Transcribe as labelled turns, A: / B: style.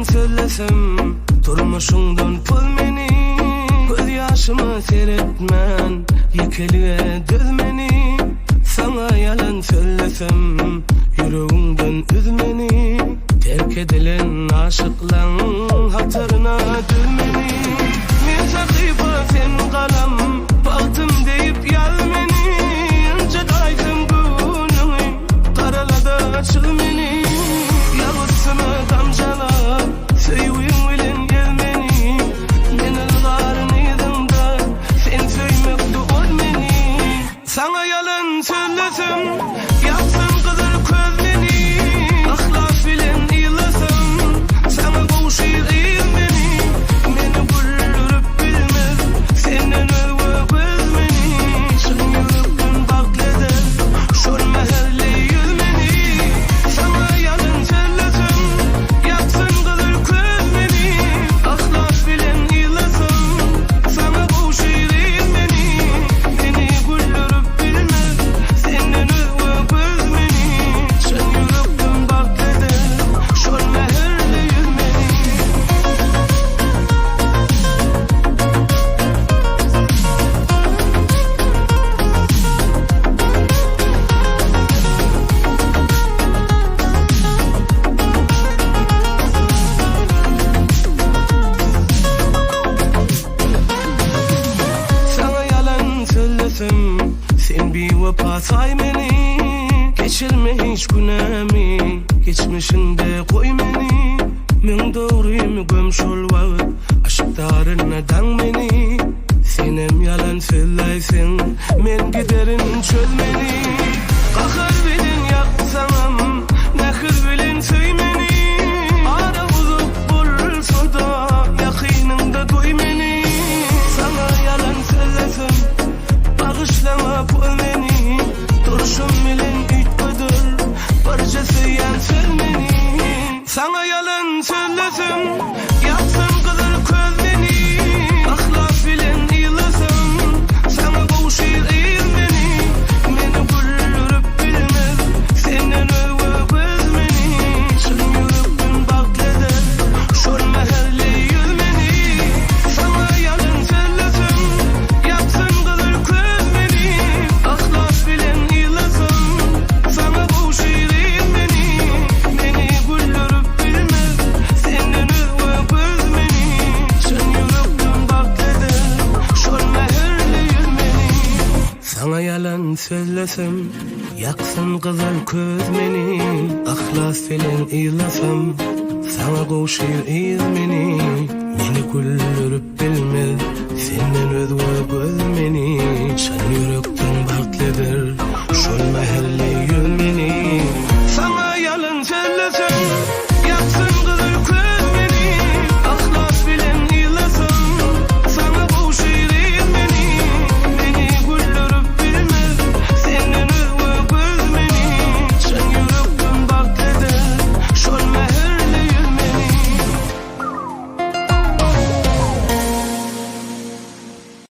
A: yalan söylesem turmuşundan pul meni, göz yaşımı seyretmen yekeliğe düz meni. Sana yalan söylesem yüreğimden üzmeni, terk edilen aşıklan hatırına dülmeni. Men sakıpa sen kalam baktım deyip yal meni, ince daydım gününü karalada açıl meni. Yavuzsuna damcala söyüyün bilen gelmeni, men ılgarın edimde sen söymekti ol meni. Sana yalan söylesem yapsın kızır köz meni, ahlas bilen ilasam sana kavuşur il meni. Meni güldürüp bilmez senden ölve göz meni, şın yürekten bakleder şol mahalle yüz meni. Sana yalan söylesem yapsın kızır köz meni, ahlas bilen ilasam sana kavuşur il meni. Meni güldürüp bilmez senden ölve göz meni, şın yürekten bakleder şol mahalle yüz meni. Sana yalan söylesem sen bir vefa say beni, geçirme hiç günahımı geçmişinde koy beni. Men doğruyum göm şol vakit aşklarına dan beni. Senem yalan söyleysen men giderin çöl beni. Kahır bilen yaksanam nehir bilen söy beni, ara uzak bulsa da yakınında duy beni. Sana yalan söylesem bağışlama pul beni, duruşum bilen ütbüdür barcası yansır beni. Sana yalan söylesem yapsın kızır köz beni, ahlas bilen ilasam sana kavuşur il beni. Meni güldürüp bilmez senden ölve göz beni, şın yürekten bakleder şol mahalle yüz beni. Sana yalan söylesem yapsın kızır köz beni, ahlas bilen ilasam sana kavuşur il beni. Meni güldürüp bilmez senden ölve göz beni, şın yürekten bakleder şol mahalle yüz beni. Sana yalan söylesem yaksın kızıl köz beni, ahlas bilen ilasam sana kavuşur il beni. Meni güldürüp bilmez senden özve göz beni, şan yürekten bakleder şol mahalle